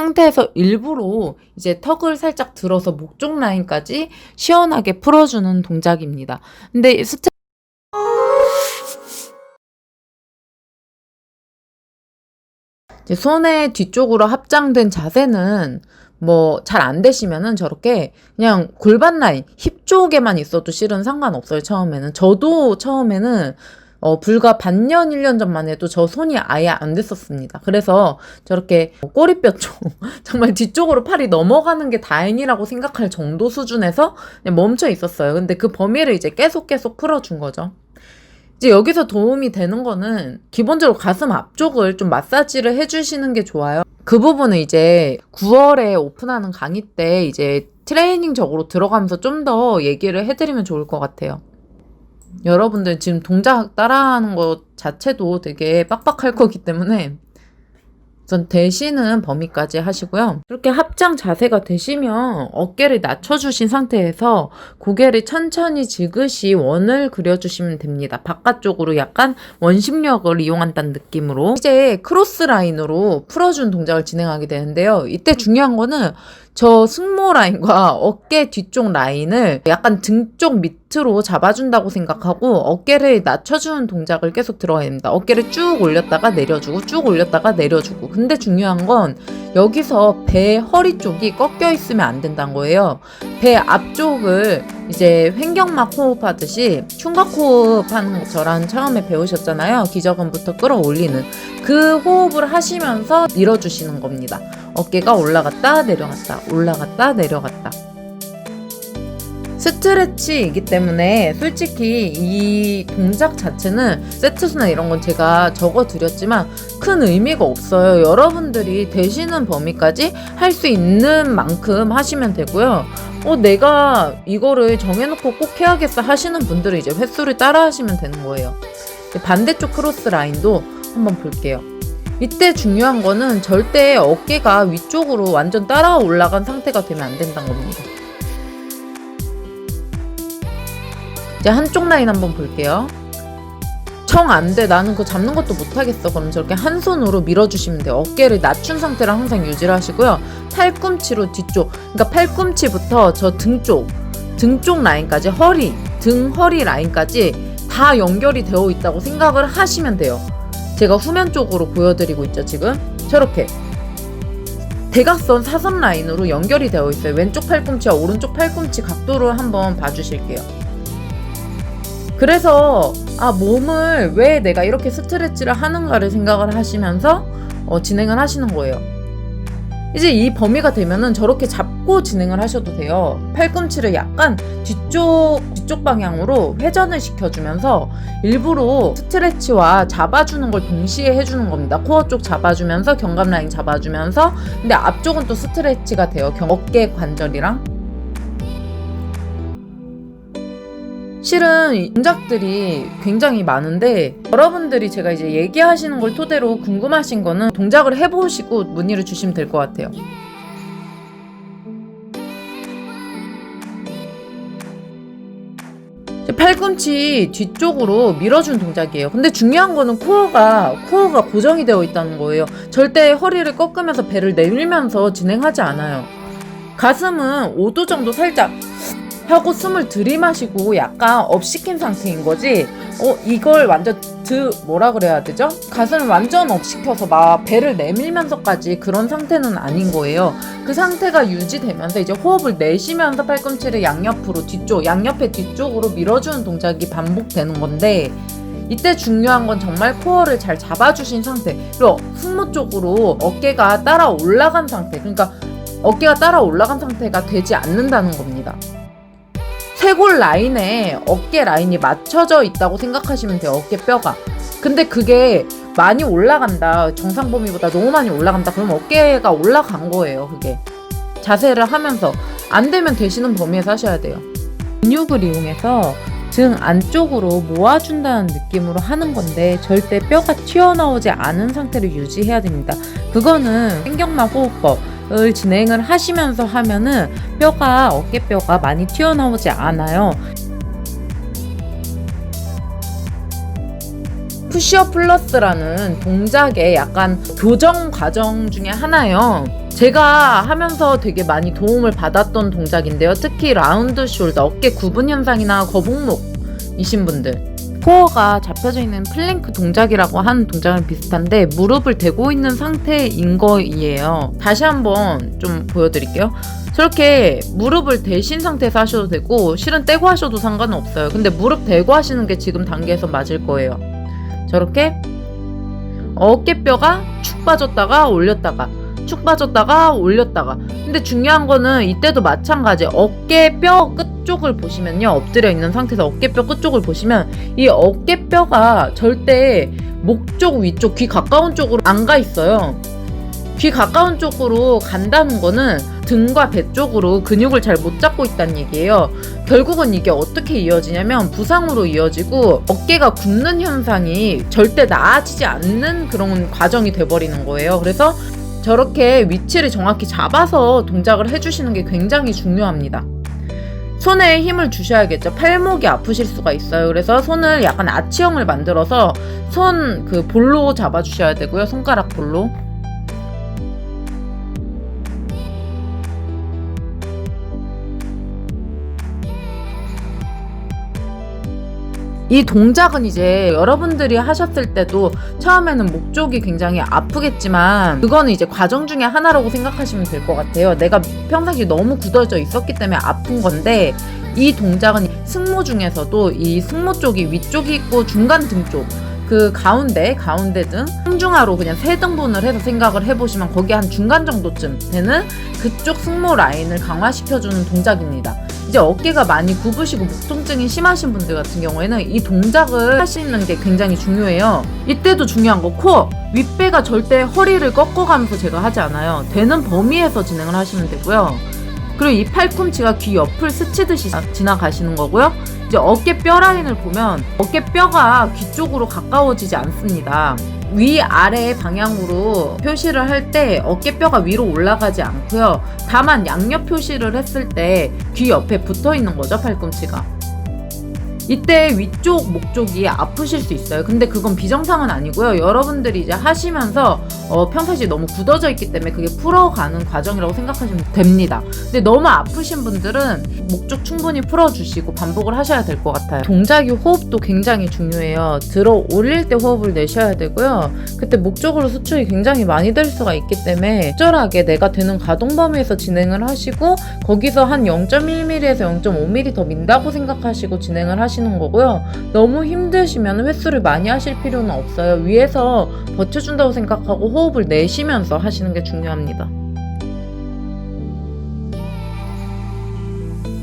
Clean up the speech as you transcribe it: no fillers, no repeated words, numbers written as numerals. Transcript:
상태에서 일부러 이제 턱을 살짝 들어서 목 쪽 라인까지 시원하게 풀어주는 동작입니다. 근데 이제 손의 뒤쪽으로 합장된 자세는 뭐 잘 안 되시면은 저렇게 그냥 골반 라인, 힙 쪽에만 있어도 실은 상관없어요, 처음에는. 저도 처음에는 불과 반년, 1년 전만 해도 저 손이 아예 안 됐었습니다. 그래서 저렇게 꼬리뼈 쪽, 정말 뒤쪽으로 팔이 넘어가는 게 다행이라고 생각할 정도 수준에서 그냥 멈춰 있었어요. 근데 그 범위를 이제 계속 풀어준 거죠. 이제 여기서 도움이 되는 거는 기본적으로 가슴 앞쪽을 좀 마사지를 해주시는 게 좋아요. 그 부분은 이제 9월에 오픈하는 강의 때 이제 트레이닝적으로 들어가면서 좀 더 얘기를 해드리면 좋을 것 같아요. 여러분들 지금 동작 따라하는 것 자체도 되게 빡빡할 거기 때문에 우선 되시는 범위까지 하시고요. 이렇게 합장 자세가 되시면 어깨를 낮춰주신 상태에서 고개를 천천히 지그시 원을 그려주시면 됩니다. 바깥쪽으로 약간 원심력을 이용한다는 느낌으로 이제 크로스 라인으로 풀어준 동작을 진행하게 되는데요. 이때 중요한 거는 저 승모 라인과 어깨 뒤쪽 라인을 약간 등 쪽 밑으로 잡아준다고 생각하고 어깨를 낮춰주는 동작을 계속 들어가야 됩니다. 어깨를 쭉 올렸다가 내려주고 쭉 올렸다가 내려주고. 근데 중요한 건 여기서 배 허리 쪽이 꺾여 있으면 안 된다는 거예요. 배 앞쪽을 이제 횡격막 호흡하듯이 충각 호흡하는 것처럼 처음에 배우셨잖아요. 기저근부터 끌어올리는 그 호흡을 하시면서 밀어주시는 겁니다. 어깨가 올라갔다 내려갔다 올라갔다 내려갔다. 스트레치이기 때문에 솔직히 이 동작 자체는 세트수나 이런 건 제가 적어드렸지만 큰 의미가 없어요. 여러분들이 되시는 범위까지 할 수 있는 만큼 하시면 되고요. 내가 이거를 정해놓고 꼭 해야겠어 하시는 분들은 이제 횟수를 따라 하시면 되는 거예요. 반대쪽 크로스 라인도 한번 볼게요. 이때 중요한 거는 절대 어깨가 위쪽으로 완전 따라 올라간 상태가 되면 안 된다는 겁니다. 이제 한쪽 라인 한번 볼게요. 정 안 돼. 나는 그거 잡는 것도 못하겠어. 그럼 저렇게 한 손으로 밀어주시면 돼요. 어깨를 낮춘 상태로 항상 유지를 하시고요. 팔꿈치로 뒤쪽, 그러니까 팔꿈치부터 저 등 쪽 라인까지 등 허리 라인까지 다 연결이 되어 있다고 생각을 하시면 돼요. 제가 후면 쪽으로 보여드리고 있죠, 지금. 저렇게 대각선 사선 라인으로 연결이 되어 있어요. 왼쪽 팔꿈치와 오른쪽 팔꿈치 각도를 한번 봐주실게요. 그래서 몸을 왜 내가 이렇게 스트레치를 하는가를 생각을 하시면서 진행을 하시는 거예요. 이제 이 범위가 되면은 저렇게 잡고 진행을 하셔도 돼요. 팔꿈치를 약간 뒤쪽 방향으로 회전을 시켜주면서 일부러 스트레치와 잡아주는 걸 동시에 해주는 겁니다. 코어 쪽 잡아주면서 견갑 라인 잡아주면서, 근데 앞쪽은 또 스트레치가 돼요. 어깨 관절이랑. 실은 이 동작들이 굉장히 많은데 여러분들이 제가 이제 얘기하시는 걸 토대로 궁금하신 거는 동작을 해보시고 문의를 주시면 될 것 같아요. 팔꿈치 뒤쪽으로 밀어준 동작이에요. 근데 중요한 거는 코어가 고정이 되어 있다는 거예요. 절대 허리를 꺾으면서 배를 내밀면서 진행하지 않아요. 가슴은 5도 정도 살짝 하고 숨을 들이마시고 약간 업시킨 상태인 거지. 이걸 완전 뭐라 그래야 되죠? 가슴을 완전 업시켜서 막 배를 내밀면서까지 그런 상태는 아닌 거예요. 그 상태가 유지되면서 이제 호흡을 내쉬면서 팔꿈치를 양옆의 뒤쪽으로 밀어주는 동작이 반복되는 건데, 이때 중요한 건 정말 코어를 잘 잡아주신 상태, 그리고 승모 쪽으로 어깨가 따라 올라간 상태, 그러니까 어깨가 따라 올라간 상태가 되지 않는다는 겁니다. 쇄골 라인에 어깨 라인이 맞춰져 있다고 생각하시면 돼요. 어깨뼈가. 근데 그게 많이 올라간다, 정상 범위보다 너무 많이 올라간다, 그러면 어깨가 올라간 거예요. 그게 자세를 하면서 안 되면 되시는 범위에서 하셔야 돼요. 근육을 이용해서 등 안쪽으로 모아준다는 느낌으로 하는 건데 절대 뼈가 튀어나오지 않은 상태를 유지해야 됩니다. 그거는 횡격막 호흡법을 진행을 하시면서 하면은 어깨뼈가 많이 튀어나오지 않아요. 푸시업 플러스라는 동작의 약간 교정 과정 중에 하나예요. 제가 하면서 되게 많이 도움을 받았던 동작인데요. 특히 라운드 숄더, 어깨 구분 현상이나 거북목이신 분들, 코어가 잡혀져 있는 플랭크 동작이라고 하는 동작은 비슷한데 무릎을 대고 있는 상태인 거예요. 다시 한번 좀 보여드릴게요. 저렇게 무릎을 대신 상태에서 하셔도 되고 실은 떼고 하셔도 상관은 없어요. 근데 무릎 대고 하시는 게 지금 단계에서 맞을 거예요. 저렇게 어깨뼈가 축 빠졌다가 올렸다가 축 빠졌다가 올렸다가. 근데 중요한 거는 이때도 마찬가지. 어깨뼈 끝쪽을 보시면요, 엎드려 있는 상태에서 어깨뼈 끝쪽을 보시면 이 어깨뼈가 절대 목 쪽 위쪽 귀 가까운 쪽으로 안 가 있어요. 귀 가까운 쪽으로 간다는 거는 등과 배 쪽으로 근육을 잘 못 잡고 있다는 얘기예요. 결국은 이게 어떻게 이어지냐면 부상으로 이어지고 어깨가 굽는 현상이 절대 나아지지 않는 그런 과정이 돼버리는 거예요. 그래서 저렇게 위치를 정확히 잡아서 동작을 해주시는 게 굉장히 중요합니다. 손에 힘을 주셔야겠죠. 팔목이 아프실 수가 있어요. 그래서 손을 약간 아치형을 만들어서 손 그 볼로 잡아주셔야 되고요. 손가락 볼로. 이 동작은 이제 여러분들이 하셨을 때도 처음에는 목 쪽이 굉장히 아프겠지만 그거는 이제 과정 중에 하나라고 생각하시면 될 것 같아요. 내가 평상시 너무 굳어져 있었기 때문에 아픈 건데 이 동작은 승모 중에서도 이 승모 쪽이 위쪽이 있고 중간 등 쪽, 그 가운데 등 상중하로 그냥 세 등분을 해서 생각을 해보시면 거기 한 중간 정도쯤 되는 그쪽 승모 라인을 강화시켜주는 동작입니다. 이제 어깨가 많이 굽으시고 목 통증이 심하신 분들 같은 경우에는 이 동작을 하시는 게 굉장히 중요해요. 이때도 중요한 거 코어, 윗배가 절대 허리를 꺾어가면서 제가 하지 않아요. 되는 범위에서 진행을 하시면 되고요. 그리고 이 팔꿈치가 귀 옆을 스치듯이 지나가시는 거고요. 이제 어깨뼈 라인을 보면 어깨뼈가 귀 쪽으로 가까워지지 않습니다. 위아래 방향으로 표시를 할 때 어깨뼈가 위로 올라가지 않고요. 다만 양옆 표시를 했을 때 귀 옆에 붙어 있는 거죠, 팔꿈치가. 이때 위쪽, 목 쪽이 아프실 수 있어요. 근데 그건 비정상은 아니고요. 여러분들이 이제 하시면서 평상시에 너무 굳어져 있기 때문에 그게 풀어가는 과정이라고 생각하시면 됩니다. 근데 너무 아프신 분들은 목 쪽 충분히 풀어주시고 반복을 하셔야 될 것 같아요. 동작이 호흡도 굉장히 중요해요. 들어 올릴 때 호흡을 내셔야 되고요. 그때 목 쪽으로 수축이 굉장히 많이 될 수가 있기 때문에 적절하게 내가 되는 가동 범위에서 진행을 하시고 거기서 한 0.1mm에서 0.5mm 더 민다고 생각하시고 진행을 하시는 거고요. 너무 힘드시면 횟수를 많이 하실 필요는 없어요. 위에서 버텨준다고 생각하고 호흡을 내쉬면서 하시는 게 중요합니다.